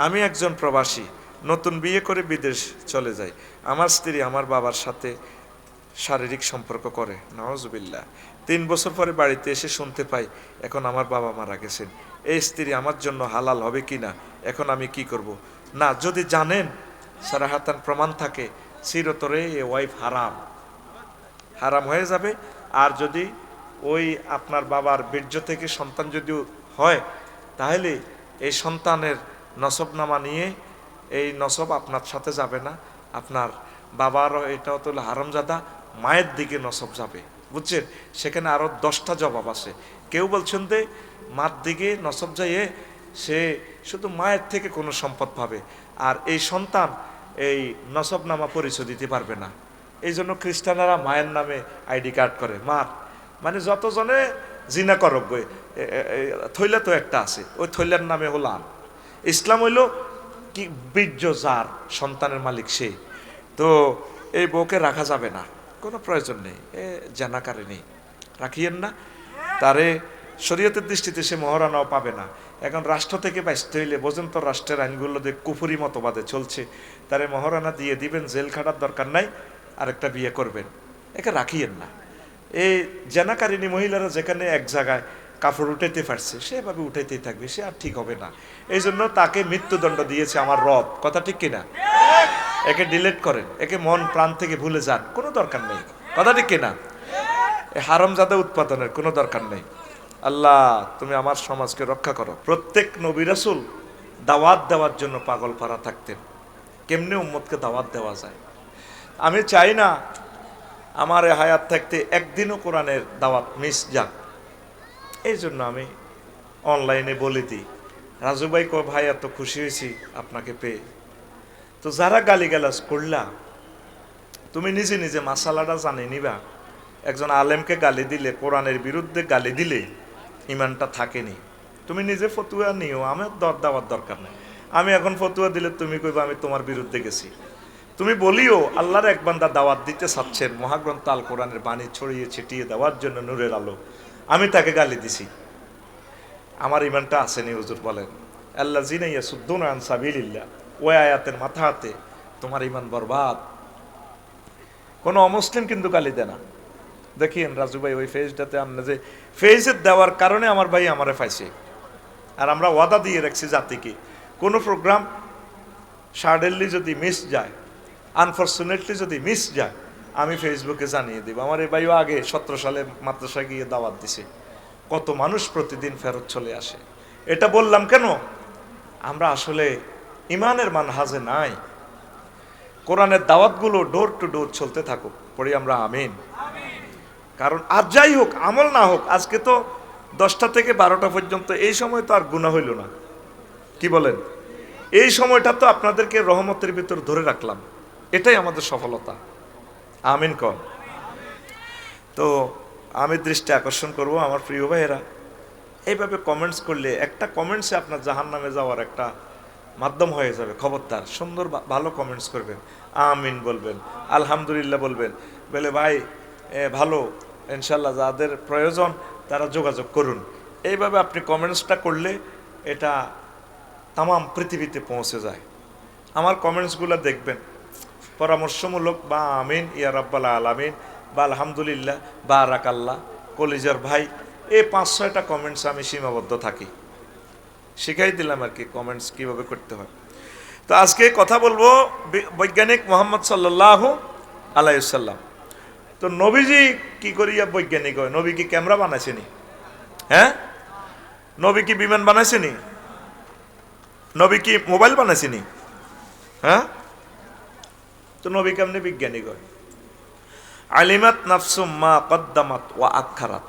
আমি একজন প্রবাসী, নতুন বিয়ে করে বিদেশ চলে যাই। আমার স্ত্রী আমার বাবার সাথে শারীরিক সম্পর্ক করে, নাউজুবিল্লাহ। 3 বছর পরে বাড়িতে এসে শুনতে পাই এখন আমার বাবা মারা গেছেন। এই স্ত্রী আমার জন্য হালাল হবে কি না, এখন আমি কি করব? না, যদি জানেন সারাহাতান প্রমাণ থাকে, চিরতরে এ ওয়াইফ হারাম, হারাম হয়ে যাবে। আর যদি ওই আপনার বাবার বীর্য থেকে সন্তান যদি হয়, তাহলে এই সন্তানের নসবনামা নিয়ে এই নসব আপনার সাথে যাবে না, আপনার বাবারও এটা তো হারামজাদা, মায়ের দিকে নসব যাবে, বুঝছেন? সেখানে আরও 10টা জবাব আছে। কেউ বলছেন যে মার দিকে নসব যাইয়ে সে শুধু মায়ের থেকে কোনো সম্পদ পাবে, আর এই সন্তান এই নসবনামা পরিচয় দিতে পারবে না। এই জন্য খ্রিস্টানেরা মায়ের নামে আইডি কার্ড করে, মার মানে যতজনে জিনা করব থৈলা তো একটা আছে, ওই থৈলার নামে হলাম। ইসলাম হইল কি বীর্য যার সন্তানের মালিক সে, তো এই বউকে রাখা যাবে না, কোনো প্রয়োজন নেই, এ জানাকারে নেই, রাখিয়েন না তারে। শরীয়তের দৃষ্টিতে সে মহারানাও পাবে না। এখন রাষ্ট্র থেকে বাঁচতে হইলে বোঝেন তো, রাষ্ট্রের আইনগুলো যে কুফুরি মতবাদে চলছে, তারে মহারানা দিয়ে দিবেন, জেল খাটার দরকার নাই, আরেকটা বিয়ে করবেন, একে রাখিয়েন না। এই জানাকারিনী মহিলারা যেখানে এক জায়গায় কাপড় উঠাইতে পারছে সেভাবে উঠাইতেই থাকবে, সে আর ঠিক হবে না। এই জন্য তাকে মৃত্যুদণ্ড দিয়েছে আমার রব, কথা ঠিক কিনা? একে ডিলিট করেন, একে মন প্রাণ থেকে ভুলে যান, কোনো দরকার নেই, কথা ঠিক কিনা? হারামজাদা উৎপাদনের কোনো দরকার নেই। আল্লাহ তুমি আমার সমাজকে রক্ষা করো। প্রত্যেক নবী রাসূল দাওয়াত দেওয়ার জন্য পাগল পারা থাকতেন, কেমনে উম্মতকে দাওয়াত দেওয়া যায়। আমি চাই না আমার এ হায়াত থাকতে একদিনও কোরআনের দাওয়াত মিস যাক। এই জন্য আমি অনলাইনে বলে দিই, রাজু ভাই কো ভাই এত খুশি হয়েছি আপনাকে পেয়ে। তো যারা গালিগালাজ করলা, তুমি নিজে নিজে মাসালাটা জানে নিবা। একজন আলেমকে গালি দিলে, কোরআনের বিরুদ্ধে গালি দিলে ইমানটা থাকেনি। তুমি নিজে ফতুয়া নিও, আমার দাওয়ার দরকার নেই। আমি এখন ফতুয়া দিলে তুমি কইবা আমি তোমার বিরুদ্ধে গেছি। তুমি বলিও আল্লাহর এক বান্দা দাওয়াত দিতে চাচ্ছেন, মহাগ্রন্থ আল কোরআনের বাণী ছড়িয়ে ছিটিয়ে দেওয়ার জন্য, নূরের আলো, আমি তাকে গালি দিছি, আমার ইমানটা আসেনি। হুজুর বলেন আল্লাহ জিনাইয়া সুদ্দুন আন সাবিলিল্লাহ, ওই আয়াতের মাথা হাতে তোমার ইমান বরবাদ। কোনো অমুসলিম কিন্তু গালি দেয় না। দেখিয়েন রাজু ভাই ওই ফেজটাতে, আমরা যে ফেজের দেওয়ার কারণে আমার ভাই আমারে পাইছে। আর আমরা ওয়াদা দিয়ে রাখছি জাতিকে, কোনো প্রোগ্রাম সাডেনলি যদি মিস যায়, আনফর্চুনেটলি যদি মিস যায়, আমি ফেসবুকে জানিয়ে দেব। আমার এই ভাইও আগে 17 সালে মাদ্রাসা গিয়ে দাওয়াত দিছে, কত মানুষ প্রতিদিন ফেরত চলে আসে। এটা বললাম কেন? আমরা আসলে ইমানের মানহাজে নাই। কোরআনের দাওয়াতগুলো ডোর টু ডোর চলতে থাকুক, পড়ি আমরা আমিন। কারণ আর যাই হোক, আমল না হোক, আজকে তো 10টা থেকে 12টা পর্যন্ত, এই সময় তো আর গুনাহ হইল না, কি বলেন? এই সময়টা তো আপনাদেরকে রহমতের ভিতর ধরে রাখলাম, এটাই আমাদের সফলতা। আমিন কন। তো আমি দৃষ্টি আকর্ষণ করব আমার প্রিয় ভাইয়েরা, এইভাবে কমেন্টস করলে, একটা কমেন্টসে আপনার জাহান্নামে যাওয়ার একটা মাধ্যম হয়ে যাবে। খবরদার, সুন্দর ভালো কমেন্টস করবেন, আমিন বলবেন, আলহামদুলিল্লাহ বলবেন, বলে ভাই ভালো, ইনশাল্লাহ যাদের প্রয়োজন তারা যোগাযোগ করুন। এইভাবে আপনি কমেন্টসটা করলে এটা তামাম পৃথিবীতে পৌঁছে যায়। আমার কমেন্টসগুলো দেখবেন, পরামর্শমূলক বা আমিন ইয়া রাব্বাল আলামিন বা আলহামদুলিল্লাহ বা রাকাল্লাহ, কলিজার ভাই, এই 5-6টা কমেন্টস আমি সীমাবদ্ধ থাকি, শিখাই দিলাম আর কি কমেন্টস কিভাবে করতে হয়। তো আজকে কথা বলবো বৈজ্ঞানিক মোহাম্মদ সাল্লাল্লাহু আলাইহি ওয়াসাল্লাম। তো নবীজি কি করিয়া বৈজ্ঞানিক হয়? নবী কি ক্যামেরা বানাইছেনি? হ্যাঁ, নবী কি বিমান বানাইছেনি? নবী কি মোবাইল বানাইছেনি? হ্যাঁ, তো নবী কেমনি বিজ্ঞানিক হয়? আলিমাত নাফসুম মা কদ্দামাত ওয়া আখারাত।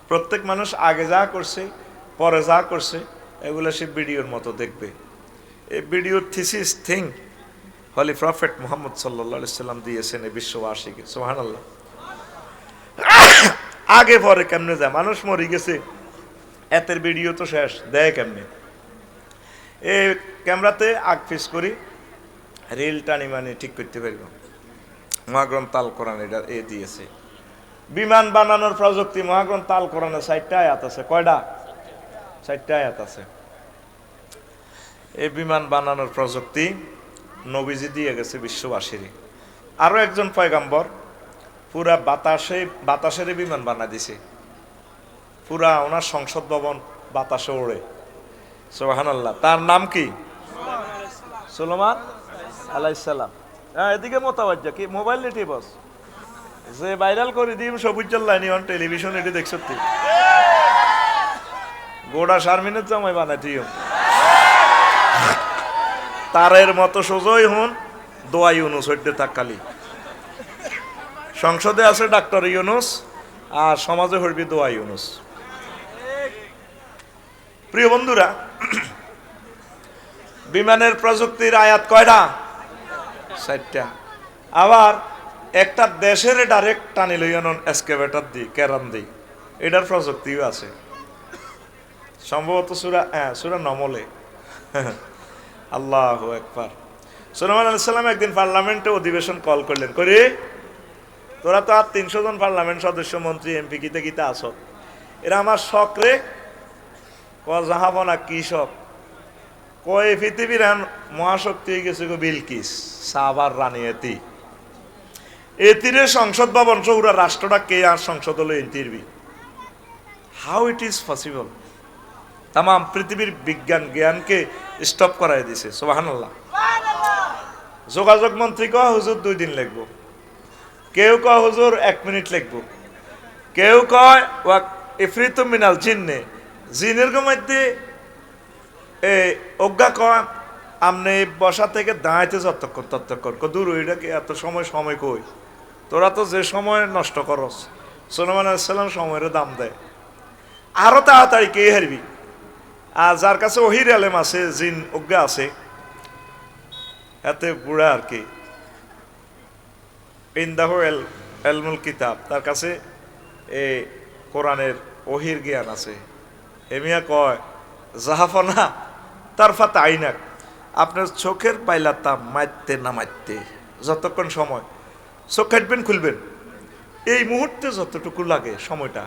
প্রত্যেক মানুষ আগে যা করছে, পরে যা করছে, এগুলো সে ভিডিওর মতো দেখবে। এই ভিডিওর থিসিস থিং হলি প্রফেট মুহাম্মদ সাল্লাল্লাহু আলাইহি সাল্লাম দিয়েছেন এই বিশ্ববাসীকে। সুবহানাল্লাহ। আগে পরে কেমনে যায়? মানুষ মরে গেছে, এতের ভিডিও তো শেষ, দেয় কেমনে? এই ক্যামেরাতে আগ পিস করি, রিল টানি মানে ঠিক করতে পারব। মহাগ্রন্থ আল কোরআন এটা দিয়েছে। বিমান বানানোর প্রযুক্তি, মহাগ্রন্থ আল কোরআনে 4টা আয়াত আছে। কয়টা? 4টা আয়াত আছে। এই বিমান বানানোর প্রযুক্তি নবীজি দিয়ে গেছে বিশ্ববাসীর। আরো একজন পয়গাম্বর পুরা বাতাসের বিমান বানা দিছে, পুরা ওনার সংসদ ভবন বাতাসে ওড়ে। সুবহানাল্লাহ। তার নাম কি? সুলেমান আলাইহিস সালাম। এদিকে মোতাবাজ্জা কি মোবাইল নেটি বস যে ভাইরাল করে দিম সবুজের লাইনি অন টেলিভিশন এটি দেখছ তুই গোড়া শারমিনের জামাই বানাই দিও তারের মতো সোজই হন দোয়া ইউনুস হইতে থাকালি। সংসদে আছে ডাক্তার ইউনুস আর সমাজে হইবি দোয়া ইউনুস। প্রিয় বন্ধুরা, বিমানের প্রযুক্তির আয়াত কয়টা? 4টা। আবার একটা দেশের ডাইরেক্ট টানি লইয়ান এক্সকেভেটর দি কেরান দি, এটার প্রযুক্তিও আছে সম্ভবত সূরা নমলে। আল্লাহু আকবার। সুলাইমান আলাইহিস সালাম একদিন পার্লামেন্টে অধিবেশন কল করলেন, করে তোরা তো আর 300 জন পার্লামেন্ট সদস্য মন্ত্রী এমপি কিতে কিতে আসো, এরা আমার শখ রে জাহাবনা কি শখ কয় পৃথিবীর মহাশক্তি হয়ে গেছে গো বিলকিস সাবার রানী এতি এতিরে সংসদ ভবন সৌরা রাষ্ট্রটা কে আর সংসদ হলো এনতিরবি। How it is possible? তাম পৃথিবীর বিজ্ঞান জ্ঞানকে স্টপ করাই দিছে। সুবহানাল্লাহ। যোগাযোগ মন্ত্রী কয় হুজুর 2 দিন লাগবো, কেউ কয় হুজুর 1 মিনিট লাগবো, কেউ কয় ইফরিতু মিনাল জিন্নে জিনের মধ্যে অজ্ঞা কয় আমনে বসা থেকে দাঁড়াইতে ততক্ষণ দূর ওইটাকে এত সময় কই, তোরা তো যে সময় নষ্ট করস। সুলাইমান আলাইহিস সালাম সময়ের দাম দেয়, আরো তাড়াতাড়ি কে হারবি। আর যার কাছে ওহির আলেম আছে, জিন অজ্ঞা আছে, এতে বুড়া আর কি ইনদাহু এলমুল কিতাব, তার কাছে এই কোরআনের ওহির জ্ঞান আছে। হেমিয়া কয় জাহাফনা তার ফাতা আইনাক, আপনার চোখের পাইলাতা মারতে না মারতে যতক্ষণ সময় চোখ কাটবেন খুলবেন এই মুহূর্তে যতটুকু লাগে সময়টা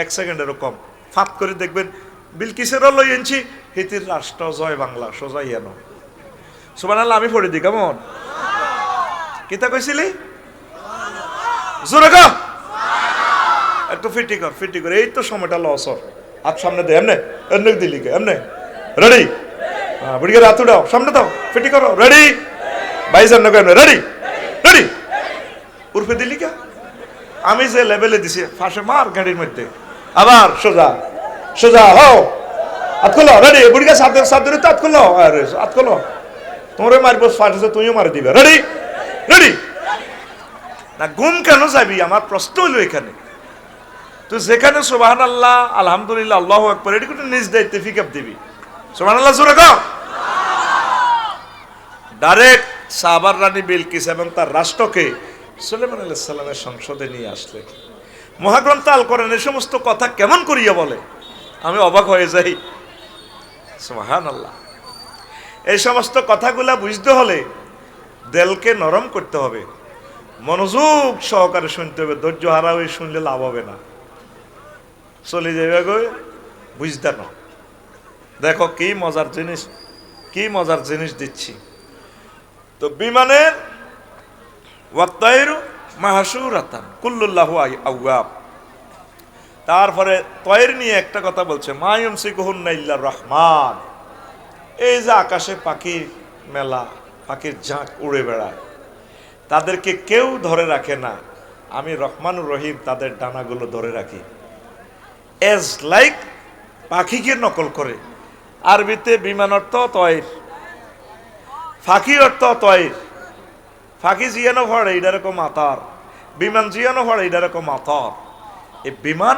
1 সেকেন্ডেরও কম, ফাঁক করে দেখবেন বিলকিসেরও লই এনেছি হিতির রাষ্ট্র জয় বাংলা সোজা ইয়ানো। সুবহানাল্লাহ। আমি পড়ে দিই কেমন কিতা কইছিলি জোরে গো একটু ফিটি কর এই তো সময়টা লসর হাত সামনে দে এমনে এমনে দিলি এমনে রেডি বুড়িকে রাত উঠাও সামনে দাও ফিটি করো রেডি 22 নকে এমনে রেডি রেডি উর্ফে দিলি কে আমি যে লেভেলে দিছি ফাঁসে মার গাড়ির মধ্যে আবার সোজা সোজা হও হাত খোলো রেডি বুড়িকে সাত ধরে হাত খোলো আরে হাত খোলো তোমরে মারবো ফাঁসে তুইও মারি দিবে রেডি রেডি না গুম কেন যাবি আমার প্রশ্ন হলো এখানে তুই যেখানে সুবহানাল্লাহ আলহামদুলিল্লাহ আল্লাহু আকবার এটি কিন্তু নিজ দায়িত্বে ফিকআপ দিবি। সুবহানাল্লাহ জোরে কও। ডাইরেক্ট সাহাবার রানী বিলকিস এবং তার রাষ্ট্রকে সুলাইমান আলাইহিস সালামের সংসদে নিয়ে আসলেন। মহাগ্রন্থ আল কোরআন এই সমস্ত কথা কেমন করিয়া বলে আমি অবাক হয়ে যাই। সুবহানাল্লাহ। এই সমস্ত কথাগুলা বুঝতে হলে দিলকে নরম করতে হবে, মনোযোগ সহকারে শুনতে হবে, ধৈর্য হারা হয়ে শুনলে লাভ হবে না, চলে যাবে গো বুঝতে না। দেখো কি মজার জিনিস দিচ্ছি। তো বিমানের ওয়াত্তাইরু মাহশুরাতান কুল্লুল্লাহু আওয়াব। তারপরে তয়ের নিয়ে একটা কথা বলছে মা ইউমসিকুহুন্না ইল্লার রহমান। এই যে আকাশে পাখির মেলা, পাখির ঝাঁক উড়ে বেড়ায়, তাদেরকে কেউ ধরে রাখে না, আমি রহমানুর রহিম তাদের ডানাগুলো ধরে রাখি। এজ লাইক পাখিকে নকল করে। আরবিতে বিমান অর্থ তয়ের, ফাঁকি অর্থ তয়ের। ফাঁকি জিয়ানো ভরে এটা রকম আতার, বিমান জিয়ানো ভরে এটা রকম আতার। এই বিমান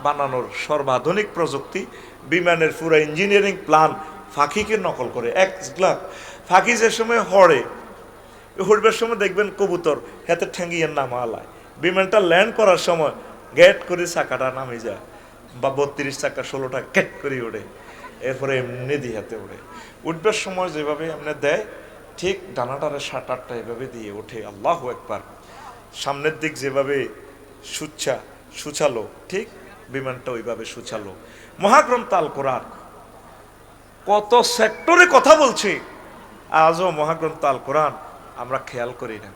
বানানোর সর্বাধুনিক প্রযুক্তি, বিমানের পুরো ইঞ্জিনিয়ারিং প্ল্যান ফাঁকিকে নকল করে। এক লাখ ফাঁকি যে সময় হড়বার সময় দেখবেন কবুতর হাতে ঠেঙ্গিয়ে নামা আলায়, বিমানটা ল্যান্ড করার সময় গেট করে চাকাটা নামে যায়, বা 32 চাকা 16টা গেট করে ওঠে, এরপরে এমনি দিয়ে হাতে ওঠে। উঠবার সময় যেভাবে এমনি দেয় ঠিক ডানাটারে 7-8টা এভাবে দিয়ে ওঠে। আল্লাহু আকবার। সামনের দিক যেভাবে সুচালো ঠিক বিমানটা ওইভাবে সুচালো। মহাগ্রন্থ আল কোরআন কত সেক্টরে কথা বলছে, আজও মহাগ্রন্থ আল কোরআন আমরা খেয়াল করি না।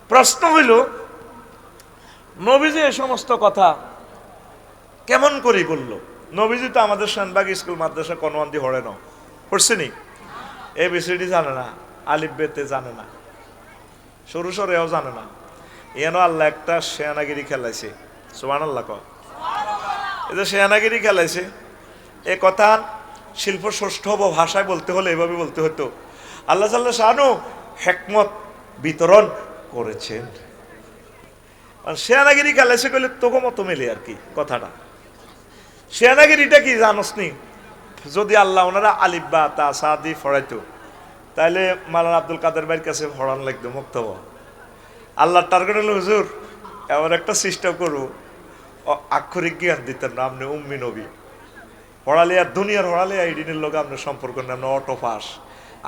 প্রশ্ন হইল, নবীজি এই সমস্ত কথা কেমন করে বলল? নবীজি তো আমাদের শানবাগ স্কুল মাদ্রাসা কনওয়ান্দি হরে না, পড়ছে নি? ABCD জানে না, আলিফ বেতে জানে না, সরু সরেও জানে না। এন আল্লাহ একটা শেয়ানাগিরি খেলাইছে, সুবহানাল্লাহ কয়। এই যে শেয়ানাগিরি খেলাইছে, এ কথা শিল্প ষষ্ঠ ভাষায় বলতে হলে এভাবে বলতে হতো, আল্লাহ জাল্লা শানু হিকমত বিতরণ করেছেন। শেয়ানাগিরি খেলাইছে কইলে তোকে মতো মেলে আর কি কথাটা। শেয়ানাগিরিটা কি জানোস নি? যদি আল্লাহ ওনারা আলিফ বা তা সাদি ফড়াইতো, তাহলে মাওলানা আব্দুল কাদের ভাইয়ের কাছে ফড়ান লাগতো মুক্তব। আল্লাহর টার্গেট হলো, হুজুর এমন একটা সিস্টেম করবো, আক্ষরিক জ্ঞান দিতেন না, আপনি উম্মি নবী পড়ালে আর দুনিয়ার পড়ালে এই দিনের লোক আপনার সম্পর্ক নেই, আপনি অটো পাস,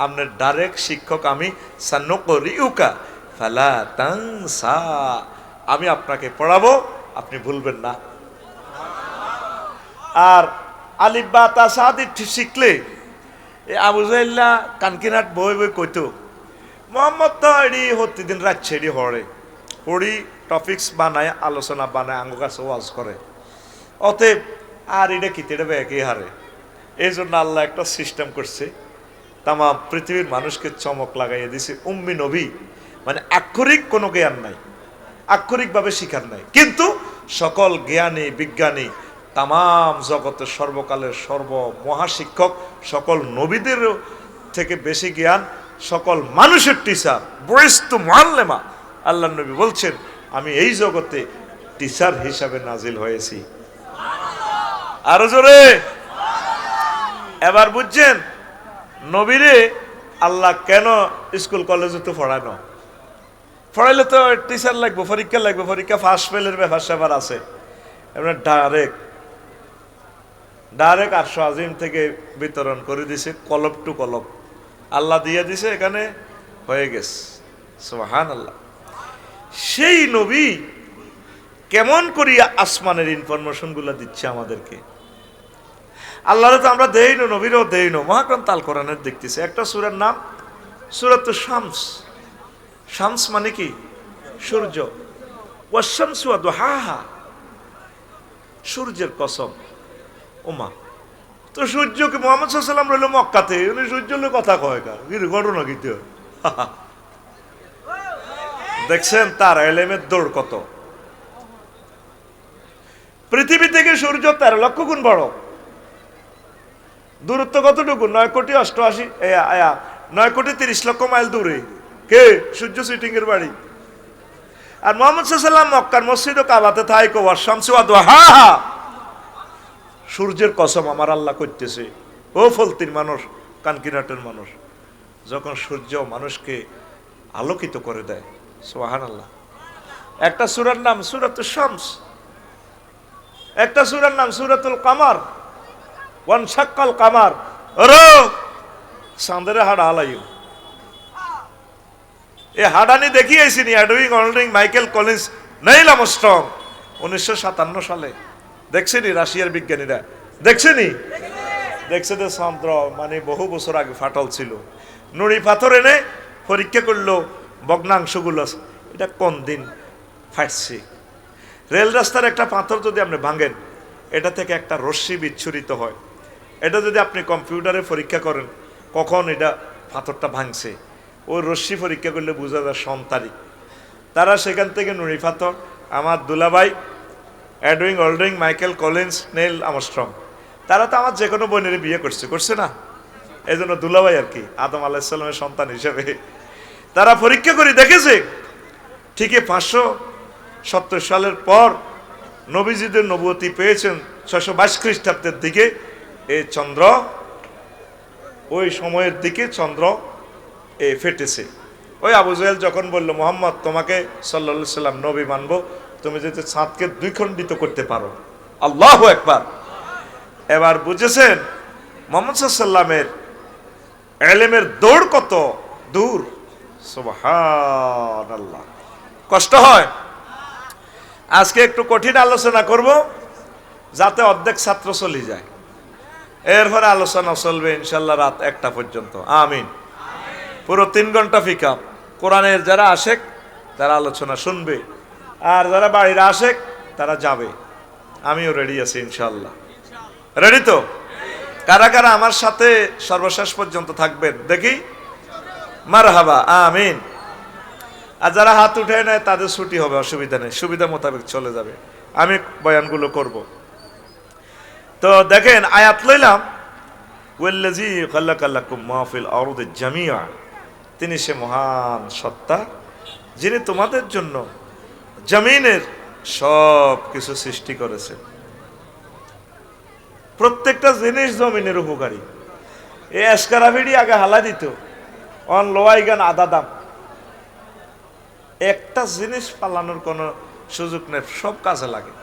আপনার ডাইরেক্ট শিক্ষক আমি, সান্নুকরিউকা ফালা তানসা, আমি আপনাকে পড়াবো, আপনি ভুলবেন না। আর আলিফ বা তা সাদি শিখলে আবু জাহেল্লা কানকিনাট বই বই কইতো, মোহাম্মদ তো এডি প্রতিদিন রাত ছেড়ি হরে পড়ি, টপিক্স বানায়, আলোচনা বানায়, আঙ্গ কাছে ওয়াজ করে, অতএব আর এটা কিতেটা ব্যাগে হারে। এই জন্য আল্লাহ একটা সিস্টেম করছে, তাম পৃথিবীর মানুষকে চমক লাগাইয়ে দিছে। উম্মি নবী মানে আক্ষরিক কোনো জ্ঞান নাই, আক্ষরিকভাবে শিখার নাই, কিন্তু সকল জ্ঞানী বিজ্ঞানী, তাম জগতের সর্বকালের সর্ব মহাশিক্ষক, সকল নবীদের থেকে বেশি জ্ঞান, সকল মানুষের টিচার, বয়স্তু মুআল্লিমা। আল্লাহ নবী বলছেন, আমি এই জগতে টিচার হিসাবে নাজিল হয়েছি। আরো জোরে। এবার বুঝছেন নবীরে আল্লাহ কেন স্কুল কলেজে তো পড়ানো? পড়াইলে তো টিচার লাগবে, পরীক্ষা লাগবে, পরীক্ষা ফার্স্ট ফেলের ব্যাপার স্যাপার আছে। এবার ডাইরেক্ট আরশ আজিম থেকে বিতরণ করে দিছে, কলব টু কলব আল্লাহ দিয়ে দিছে, এখানে হয়ে গেছে। সুবহানাল্লাহ। সেই নবী কেমন করিয়া আসমানের ইনফরমেশন গুলা দিচ্ছে আমাদেরকে? আল্লাহরে তো আমরা দেই না, নবীরও দেই না। মহাগ্রন্থ আল কোরআনের দেখতেছে একটা সূরার নাম সূরাত শামস। শামস মানে কি? সূর্য। ওয়াশ-শামসু ওয়া দুহাহা, সূর্যের কসম। ওমা, তো সূর্যকে মুহাম্মদ সাল্লাল্লাহু আলাইহি ওয়াসাল্লাম রইল মক্কাতে, উনি সূর্যের কথা কয় কা কি ঘটনা কিন্তু দেখছেন তার এলেমের দৌড় কত। পৃথিবী থেকে সূর্য 13 লক্ষ গুণ বড়। দূরত্ব কতটুকু? 9,30,00,000 মাইল দূরে। কে? সূর্য সিটিং এর বাড়ি। আর মুহাম্মদ সাল্লাল্লাহু আলাইহি ওয়াসাল্লাম মক্কার মসজিদ ও কাবাতে থাইকো ওয়াশ-শামসু ওয়া দুহাহা, সূর্যের কসম আমার আল্লাহ করতেছে। ও ফলতির মানুষ, কানকিনাটের মানুষ, যখন সূর্য মানুষকে আলোকিত করে দেয়, সুবহানাল্লাহ। একটা সূরার নাম সূরাতুশ শামস, একটা সূরার নাম সূরাতুল কামার, ওয়ানশাক্কাল কামার। ওরে চাঁদের হাড় হালাইও, এ হাডানি দেখিয়েছিনি এডউইং অলড্রিং মাইকেল কলিন্স নেইল আর্মস্ট্রং 1957 সালে। দেখছেনি রাশিয়ার বিজ্ঞানীরা? দেখছেনি? দেখছে যে চন্দ্র মানে বহু বছর আগে ফাটল ছিল। নুড়ি পাথর এনে পরীক্ষা করলো ভগ্নাংশগুলো, এটা কোন দিন ফাটছে। রেল রাস্তার একটা পাথর যদি আপনি ভাঙেন, এটা থেকে একটা রশ্মি বিচ্ছুরিত হয়। এটা যদি আপনি কম্পিউটারে পরীক্ষা করেন কখন এটা পাথরটা ভাঙছে, ওই রশ্মি পরীক্ষা করলে বোঝা যায় সন তারিখ। তারা সেখান থেকে নুড়ি পাথর, আমার দুলাভাই এডউইং অলড্রিং মাইকেল কলিন্স নেইল আর্মস্ট্রং, তারা তো আমার যে কোনো বোনের বিয়ে করছে না, এই জন্য দুলাভাই আর কি, আদম আলাইহিস সালামের সন্তান হিসেবে। তারা পরীক্ষা করে দেখেছে ঠিকই 570 সালের পর নবীজিদের নবুয়তি পেয়েছেন 622 খ্রিস্টাব্দের দিকে। এই চন্দ্র ওই সময়ের দিকে চন্দ্র ফেটেছে। ওই আবু জাহেল যখন বলল, মুহাম্মদ তোমাকে সাল্লাল্লাহু আলাইহি সাল্লাম নবী মানবো, তুমি যদি চাঁদকে দ্বিখণ্ডিত করতে পারো। আল্লাহু আকবার। এবার বুঝেছেন মুহাম্মদ সাল্লাল্লাহু আলাইহি সাল্লামের ইলমের দৌড় কত দূর। সুবহানাল্লাহ। কষ্ট হয়। আজকে একটু কঠিন আলোচনা করব যাতে অর্ধেক ছাত্র চলে যায়। এরপরে আলোচনা চলবে ইনশাল্লাহ রাত 1টা পর্যন্ত। আমিন। পুরো 3 ঘন্টা পিকআপ। কোরআনের যারা আশেক তারা আলোচনা শুনবে, আর যারা বাড়ির আশেক তারা যাবে। আমিও রেডি আছি ইনশাল্লাহ। রেডি তো? কারা কারা আমার সাথে সর্বশেষ পর্যন্ত থাকবেন দেখি? মারহাবা, আমিন। আর যারা হাত উঠে নেয় তাদের ছুটি হবে, অসুবিধা নেই, সুবিধা মোতাবেক চলে যাবে। আমি বয়ানগুলো করব। তো দেখেন আয়াত লইলাম, ওয়াল্লাযী খালাকা লাকুম মা ফিল আরদি জামিআ, তিনি সে মহান সত্তা যিনি তোমাদের জন্য জমিনের সব কিছু সৃষ্টি করেছেন। প্রত্যেকটা জিনিস জমিনের উপকারী। এই এসকারাফিডি আগে হালা দিত, অন লোয়াই গান আদা দাম। একটা জিনিস পালানোর কোনো সুযোগ নেই, সব কাজে লাগে।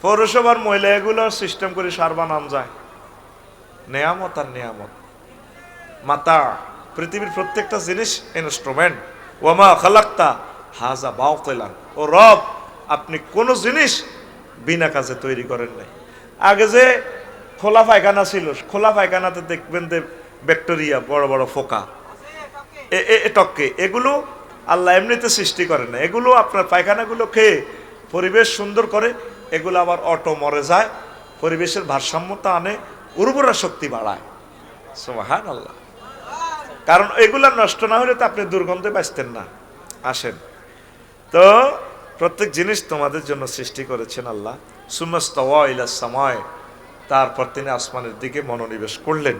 পৌরসভার মহিলা এগুলো সিস্টেম করে সার বানান যায়। নেয়ামত আর নেয়ামত, মাতা। পৃথিবীর প্রত্যেকটা জিনিস ইনস্ট্রুমেন্ট। ওয়ামা খালাক্তা হাজা বাতিলান, ও রব আপনি কোনো জিনিস বিনা কাজে তৈরি করেন নাই। আগে যে খোলা পায়খানা ছিল, খোলা পায়খানাতে দেখবেন যে ব্যাকটেরিয়া, বড় বড় ফোকা, টককে, এগুলো আল্লাহ এমনিতে সৃষ্টি করে না। এগুলো আপনার পায়খানাগুলো খেয়ে পরিবেশ সুন্দর করে, এগুলো আবার অটো মরে যায়, পরিবেশের ভারসাম্যতা আনে, উর্বরা শক্তি বাড়ায়। সুবহানাল্লাহ। কারণ এগুলা নষ্ট না হলে তো আপনি দুর্গন্ধে বাঁচতেন না। আসেন তো, প্রত্যেক জিনিস তোমাদের জন্য সৃষ্টি করেছেন আল্লাহ। সুমাস্তাওয়া ইলাস সামায়, তারপর তিনি আসমানের দিকে মনোনিবেশ করলেন।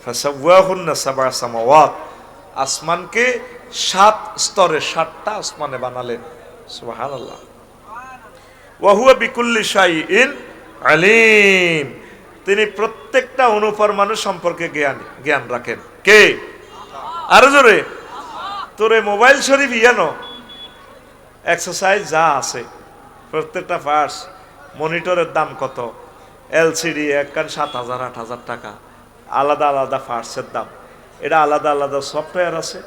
ফাসাওয়াহুন্না সাবআ সামাওয়াত, আসমানকে 7 স্তরে 7টা আসমানে বানালেন। সুবহানাল্লাহ। ওয়া হুয়া বিকুল্লি শাইইন আলিম, তিনি প্রত্যেকটা অনুপরমাণু সম্পর্কে জ্ঞান রাখেন। কে? আরো জোরে। তোরে মোবাইল শরীফ ইয়ানো এক্সারসাইজ যা আছে, প্রত্যেকটা পার্টস, মনিটরের দাম কত, এলসিডি একখান 7,000 8,000 টাকা, আলাদা আলাদা পার্টসের দাম, এটা আলাদা আলাদা সফটওয়্যার আছে।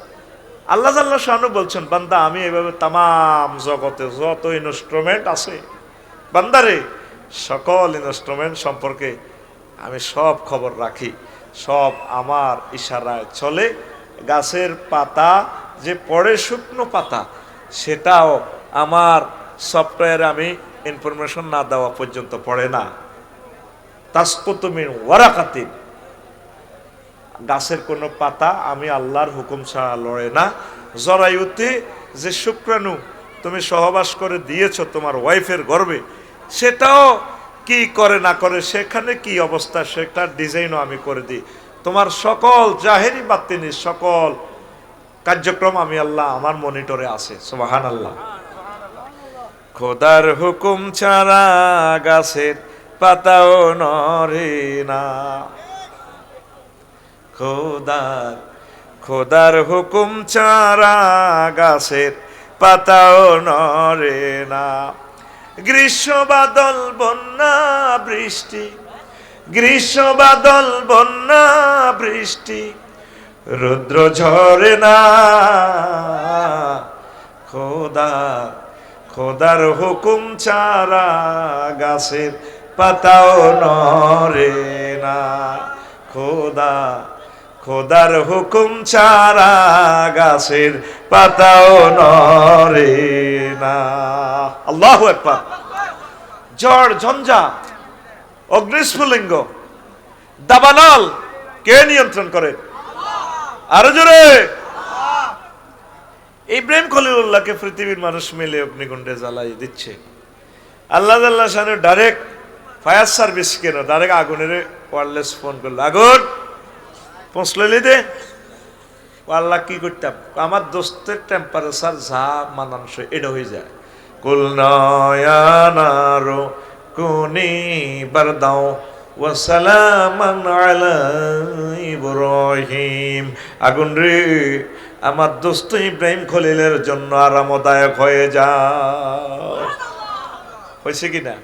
আল্লাহ জাল্লাহ শানু বলছেন, বান্দা আমি এভাবে তামাম জগতে যত ইনস্ট্রুমেন্ট আছে, বান্দারে সকল ইনস্ট্রুমেন্ট সম্পর্কে আমি সব খবর রাখি, সব আমার ইশারায় চলে। গাছের পাতা যে পড়ে, শুকনো পাতা, সেটাও আমার সফটওয়্যারে আমি ইনফরমেশন না দেওয়া পর্যন্ত পড়ে না। তাসকুতু মিন ওয়ারাকাতিন, গাছের কোনো পাতা আমি আল্লাহর হুকুম ছাড়া লড়ে না। জরায়ুতে যে শুক্রাণু তুমি সহবাস করে দিয়েছো তোমার ওয়াইফের গর্ভে, সেটাও কি করে না করে, সেখানে কি অবস্থা, সেটার ডিজাইনও আমি করে দিই। তোমার সকল জাহেরি বাতিনি সকল কার্যক্রম আমি আল্লাহ আমার মনিটরে আছে। সুবহানাল্লাহ। খোদার হুকুম ছাড়া গাছের পাতাও নড়ে না, খোদার হুকুম ছাড়া গাছের পাতাও নড়ে না। গ্রীষ্ম বাদল বন্যা বৃষ্টি, গ্রীষ্ম বাদল বন্যা বৃষ্টি, রুদ্র ঝরে না। খোদার হুকুম ছাড়া গাছের পাতাও নড়ে না। খোদার হুকুম ছাড়া গাছের পাতাও নড়ে না। আল্লাহু আকবার। ঝড় ঝঞ্ঝা, অগ্নিস্ফুলিঙ্গ, দাবানল কে নিয়ন্ত্রণ করে? আরো জোরে। ইব্রাহিম খলিলুল্লাহকে পৃথিবীর মানুষ মিলে অগ্নিকুণ্ডে জ্বালাই দিচ্ছে। আল্লাহ আল্লাহ শানু ডাইরেক্ট ফায়ার সার্ভিস কেন ডাইরেক্ট আগুনের ওয়্যারলেস ফোন করলো, আগুন পৌঁছলে দে। আল্লাহ কি করতাম, আমার দোস্তের টেম্পারেচার যা মানানসই এটা হয়ে যায়। কুল নয়ানারো কুনি বারদাও ওয়া সালামান আলা ইব্রাহিম, আগুন রে আমার দোস্ত ইব্রাহিম খলিলের জন্য আরামদায়ক হয়ে যাও। হয়েছে কিনা?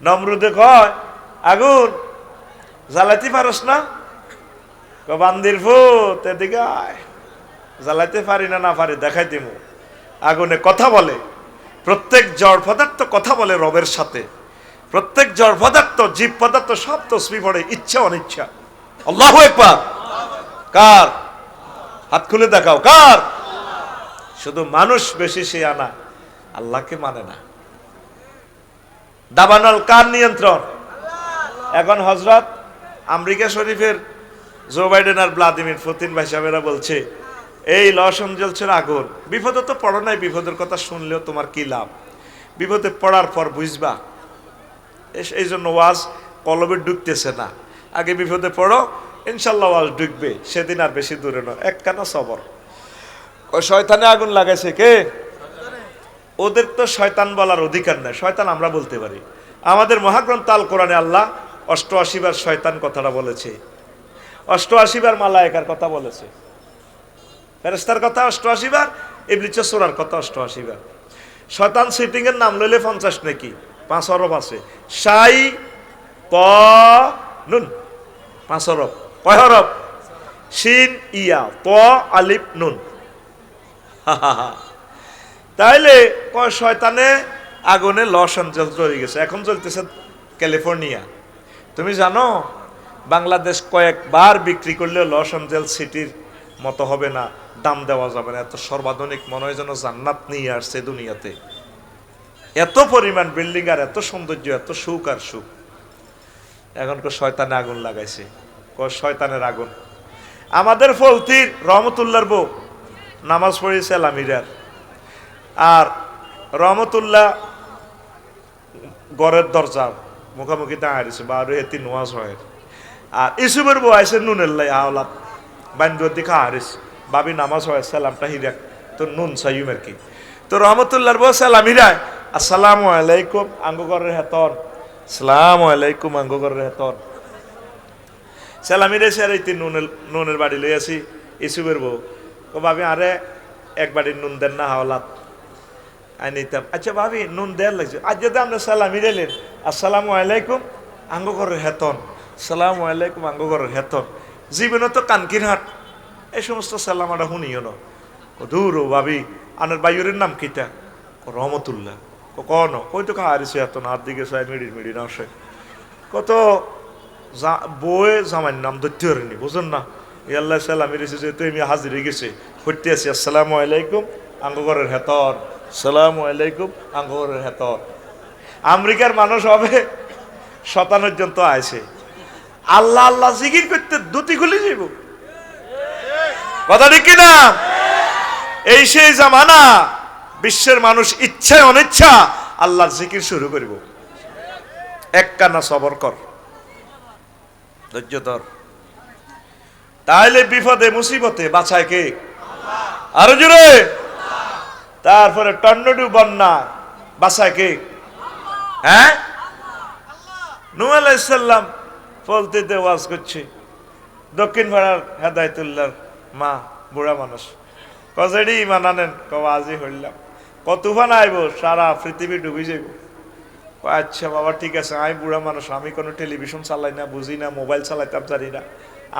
নমরুদে কয়, আগুন জ্বালাইতে পারস না? বান্দির ফুত এদিকে আয়, জ্বালাইতে পারি না, না পারি দেখাই দিমু। আগুনে কথা বলে, প্রত্যেক জড় পদার্থ কথা বলে রবের সাথে। প্রত্যেক জড় পদার্থ, জীব পদার্থ সব তসবিহ পড়ে, ইচ্ছা অনিচ্ছা। আল্লাহু আকবার। কার? হাত খুলে দেখাও কার? শুধু মানুষ বেশি সে আনা, আল্লাহকে মানে না। দাবানল কার নিয়ন্ত্রণ? এখন হযরত আমেরিকা শরীফের জো বাইডেন আর ভ্লাদিমির পুতিন ভাই সাহেবেরা বলছে এই লস এঞ্জেলসের আগুন, বিপদে তো পড়ো নাই, বিপদের কথা শুনলেও তোমার কি লাভ, বিপদে পড়ার পর বুঝবা। এই জন্য ওয়াজ কলবে ঢুকতেছে না, আগে বিপদে পড়ো, ইনশাল্লাহ ওয়াজ ঢুকবে, সেদিন আর বেশি দূরে নয়, একখানা সবর। ওই শয়তানে আগুন লাগাইছে কে? ওদের তো শয়তান বলার অধিকার নেই, শয়তান আমরা বলতে পারি। আমাদের মহাগ্রন্থ আল কোরআনে আল্লাহ 88 বার শয়তান কথাটা বলেছে, 88 বার মালায়েকার কথা বলেছে, ফেরেশতার কথা 88 বার, ইবলিসের সূরার কথা 88 বার। শয়তান সিটিং এর নাম লইলে 50 নাকি 5 অরব আছে। শাই ত নুন 5 অরব, কয় অরব? শিন ইয়া ত আলিফ নুন। তাইলে কয় শয়তানে আগুনে লস এঞ্জেলস জ্বলে গেছে, এখন জ্বলতেছে ক্যালিফোর্নিয়া। তুমি জানো বাংলাদেশ কয়েকবার বিক্রি করলে লস এঞ্জেলস সিটির মতো হবে না, দাম দেওয়া যাবে না, এত সর্বাধুনিক, মনে হয় যেন জান্নাত নিয়ে আসছে দুনিয়াতে। এত পরিমাণ বিল্ডিং আর এত সৌন্দর্য, এত সুখ আর সুখ। এখন শয়তানে আগুন লাগাইছে, শয়তানের আগুন। আমাদের ফলতির রহমতুল্লাহর বউ নামাজ পড়েছে লামিরার, আর রহমতুল্লাহ গড়ের দরজা মুখামুখি দাঁড়িয়েছে, বা আরো এতি নোয়াজ হয়। আর ইসুবের বউ আইসে নুনের লাই আওলাদ বান্ধব দিকে হারিস, বাবি নামাজ হয় সালামটা হিরাক তো নুন সাইম আর কি। তো রহমতুল্লাহর বউ সালাম হিরায়, আসসালামু আলাইকুম আঙ্গগরের হেতন, আসসালামু আলাইকুম আঙ্গগরের হেতন। সালাম হিরাইছে, আর এই নুনের বাড়ি লই আসি। ইসুবের বউ ও ভাবি আরে এক বাড়ির নুন দেন না হাওলাত আই নিতাম। আচ্ছা ভাবি নুন দেওয়ার লাগছে, আজ যদি আমরা সালাম হিরাইলেন আসসালামু আলাইকুম আঙ্গগরের হেতন, সালামু আলাইকুম আঙ্গগরের হেতন। জীবনে তো কানকির হাট এই সমস্ত সালাম আমরা শুনিও না। দূর ও ভাবি আনের বাইরের নাম কিটা? রহমতুল্লাহ। কন কই তো খাওয়ারিছে এত না, আর দিকে চাই মিড়ি না আসে কত বয়ে জামাইয়ের নাম ধরতে পারেনি, বুঝুন না। আল্লাহ সালাম এসেছে যেহেতু আমি হাজির হয়ে গেছে, হইতে আছি আসসালামু আলাইকুম আঙ্গগরের হেতর, সালামু আলাইকুম আঙ্গগরের হেতর। আমেরিকার মানুষ হবে 57 জন তো আইছে, আল্লাহ আল্লাহ জিকির করতে দুটি খুলে যাব, কথা ঠিক কিনা? এই সেই জামানা, বিশ্বের মানুষ ইচ্ছায় অনিচ্ছা আল্লাহর জিকির শুরু করিব। এক কানা সবর কর, ধৈর্য ধর, তাইলে বিপদে মুসিবতে বাঁচায় কে? আরো জোরে। তারপরে টর্নেডো বন্যা বাঁচায় কে? হ্যাঁ, নূহ আলাইহিস সালাম ফলতিতে ওয়াজ করছে, দক্ষিণ পাড়ার হেদায়েতুল্লাহর মা বুড়া মানুষ কজেডি ইমান আনেন, কবাজি হইলাম, কত তুফান আইব সারা পৃথিবী ডুবি যাইব। আচ্ছা বাবা ঠিক আছে, আমি বুড়া মানুষ, আমি কোনো টেলিভিশন চালাই না, বুঝি না, মোবাইল চালাইতাম জানি না,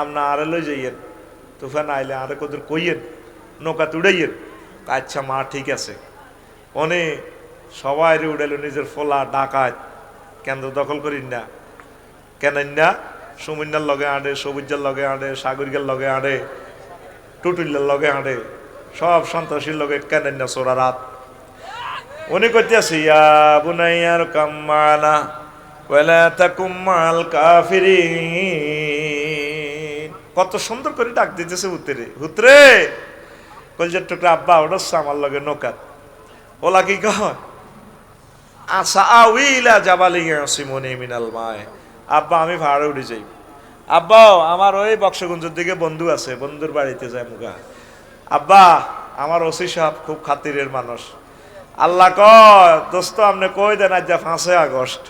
আপনা আরে লই যাইয়েন, তুফান আইলে আরে কদর কইয়েন, নৌকা তুড়াইয়েন। আচ্ছা মা ঠিক আছে। অনে সবাই উড়াইল, নিজের ফোলা ডাকাত কেন্দ্র দখল করিন না, কেন না? সুমিন্নার লগে আঁড়ে, সবুজার লগে আঁড়ে, সাগরিকার লগে আঁড়ে, টুটুল্লার লগে আঁড়ে, সব সন্ত্রাসীর লগে কেন না সোরা রাত। উনি করতে আছে ইয়া বুনাইয়ার কাম্মানা ওয়ালা তাকুম মাল কাফিরিন, কত সুন্দর করে ডাক দিতেছে হুতরে, হুতরে কলজের টুকরা আব্বা ওড়াচ্ছে আমার লগে নৌকাত। ওলা কি কয়? আসা আউইলা জাবালিয়া সিমনি মিনাল মায়, আব্বা আমি ভাড়া উঠে যাই। আব্বা আমার ওই বক্সগঞ্জের দিকে বন্ধু আছে, বন্ধুর বাড়িতে যায় মুগা। আব্বা আমার ওসি সাহেব খুব খাতিরের মানুষ। আল্লাহ কয় দোস্ত আপনি কই দেন আজ 5 আগস্ট,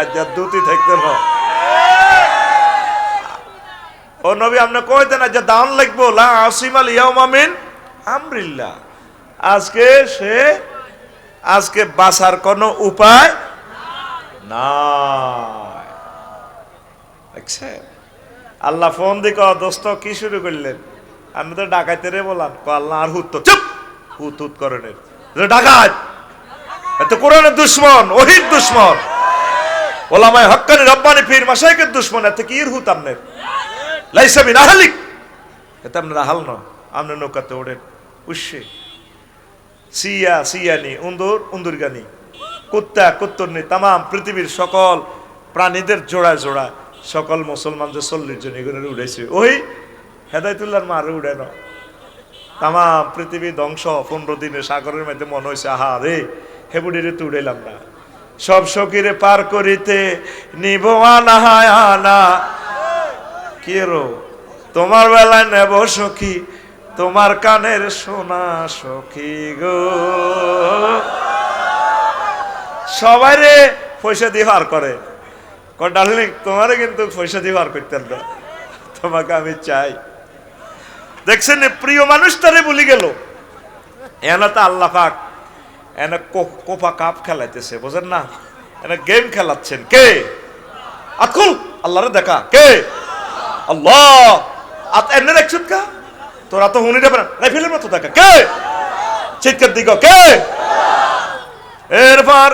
আজ দুটি থাকতে ন। ও নবী আপনি কই দেন আজ দান লাগবো, লা আসিমাল ইয়াউমা মিন আমরিল্লাহ, আজকে বাঁচার কোনো উপায় নাই। আল্লাহ ফোন দিক দোস্ত কি শুরু করলেন? আমি তো ডাকাইতে রে বললাম, আল্লাহ আর হুত চুপ, হুত করেন ডাকাত, এত কোরআনের দুশ্মন, ওহির দুশ্মন। ওলামায়ে হক্কানি রব্বানি পীর মাশায়েখের দুশমন এতে কি ইরহুত আমনের লাইসা মিন আহলিক, এতে আপনার আহাল ন। আপনি নৌকাতে ওঠেন উৎসে সিয়া সিয়ানি উন্দুর উন্দুরগানি কুত্তা কুত্তরনি তাম পৃথিবীর সকল প্রাণীদের জোড়া জোড়া সকল মুসলমান যে 40 জন এগুলো উড়াইছে ওই হেদায়তুল্লাহর মারে উড়ে না। তাম পৃথিবী ধ্বংস 15 দিনে সাগরের মধ্যে মনে হয়েছে আহা রে হেবুডিরে তো উড়াইলাম না। সব সকিরে পার করিতে নিব আনা কি রো তোমার বেলায় নেব সখী তোমার কানের সোনা সখী গো। সবাই রে পয়সা দিয়ে হার করে ডার্লিং তোমারে কিন্তু পয়সা দিয়ে হার করতেন না, তোমাকে আমি চাই। দেখছেন প্রিয় মানুষটারে বলি গেল এনা তো আল্লাহ পাক এনা কোপা কাপ খেলাইতেছে বোঝেন না, এনা গেম খেলাচ্ছেন কে? আকুল আল্লাহরে দেখা কে? আল্লাহ। আত এনে দেখছুত কা তোরা তো হুনি দেবেন রাইফেলের মতো দেখা কে? চিৎকার দিগ কে? এরপর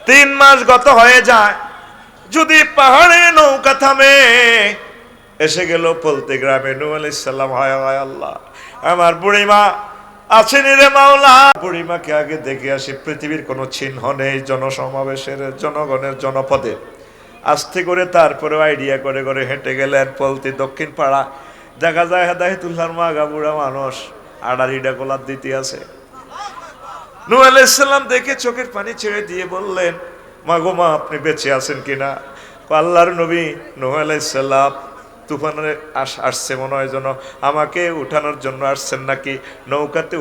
3 মাস গত হয়ে যায়, যদি পাহাড়ে নৌকা থামে, এসে গেল পলতে গ্রামে। নূহ আলাইহিস সালাম হায় হায় আল্লাহ আমার বুড়িমা আছেন রে মাওলা। বুড়িমাকে আগে দেখে আসি, পৃথিবীর কোনো চিহ্ন নেই জনসমাবেশের জনগণের জনপদে। আস্তে করে তারপরে আইডিয়া করে করে হেঁটে গেলেন পলতি দক্ষিণ পাড়া। দেখা যায় হেদায়েতুল্লাহর মা বুড়া মানুষ আড়ারিডা গোলাপ দিতে আছে। নূহ আলাইহিস সালাম দেখে চোখের পানি ছেড়ে দিয়ে বললেন মা গো মা আপনি বেঁচে আছেন কিনা? আল্লাহর নবী নূহ আলাইহিস সালাম তুফানে আসছে মনে হয় যেন আমাকে উঠানোর জন্য আসছেন নাকি নৌকাতে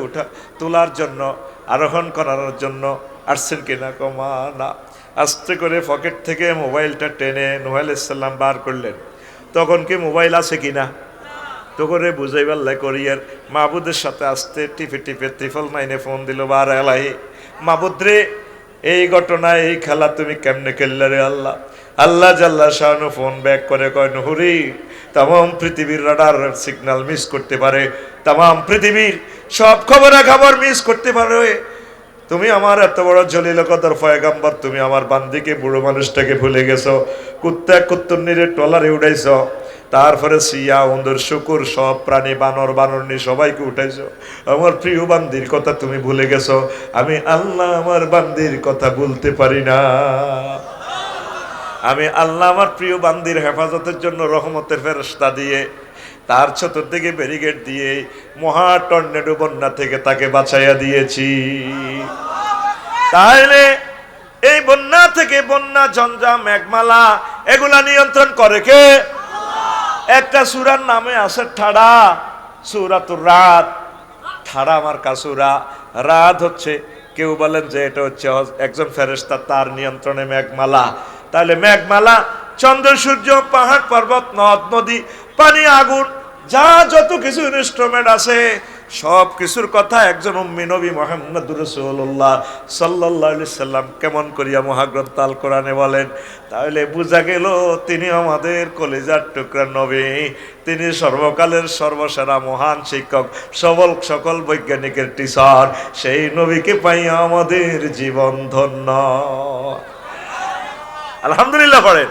তোলার জন্য আরোহণ করানোর জন্য আসছেন কিনা? মা না। আস্তে করে পকেট থেকে মোবাইলটা টেনে নূহ আলাইহিস সালাম বার করলেন। তখন কি মোবাইল আছে কিনা তো করে বুঝাইবার লাই করিয়ার মাহবুদের সাথে আস্তে টিপে টিপে 999 ফোন দিল। বার এলাহি মাহবুদ রে এই ঘটনা এই খেলা তুমি কেমনে খেললে রে আল্লাহ? আল্লাহ জাল্লা শানু ফোন ব্যাক করে কয় নুহুরি তাম পৃথিবীর রাডার সিগন্যাল মিস করতে পারে, তাম পৃথিবীর সব খবরাখবর মিস করতে পারে। তুমি আমার এত বড় জলিল কদর পয়গাম্বর, তুমি আমার বান্দিকে বুড়ো মানুষটাকে ভুলে গেছো, কুত্তা কুত্তুন্নিরে টলারে উঠাইছো, তারপরে সিয়া উন্দর শুকুর সব প্রাণী বানর বানরনি সবাইকে উঠাইছো। আমার প্রিয় বান্দির কথা তুমি ভুলে গেছো। আমি আল্লাহ আমার বান্দির কথা ভুলতে পারি না। আমি আল্লাহ আমার প্রিয় বান্দির হেফাজতের জন্য রহমতের ফেরেশতা দিয়ে তার চতুর্দিকে ব্যারিকেড দিয়ে মহা টর্নেডো বন্যা থেকে তাকে বাঁচাইয়া দিয়েছি। তাহলে এই বন্যা থেকে বন্যা ঝঞ্ঝা মেঘমালা এগুলা নিয়ন্ত্রণ করে কে? একটা সূরার নামে আছে ঠাড়া, সূরাতুর রাত। ঠাড়া আমার কাসুরা, রাত হচ্ছে কেউ বলেন যে এটা হচ্ছে একজন ফেরেশতা তার নিয়ন্ত্রণে মেঘমালা। তাহলে মেঘমালা চন্দ্র সূর্য পাহাড় পর্বত নদ নদী পানি আগুন যা যত কিছু ইনস্ট্রুমেন্ট আছে সব কিছুর কথা একজন উম্মি নবী মুহাম্মদুর রাসূলুল্লাহ সাল্লাল্লাহু আলাইহি সাল্লাম কেমন করিয়া মহাগ্রন্থ আল কোরআনে বলেন। তাহলে বোঝা গেল তিনি আমাদের কলিজার টুকরা নবী, তিনি সর্বকালের সর্বসেরা মহান শিক্ষক, সকল বৈজ্ঞানিকের টিচার। সেই নবীকে পাইয়া আমাদের জীবন ধন্য। আলহামদুলিল্লাহ পড়েন।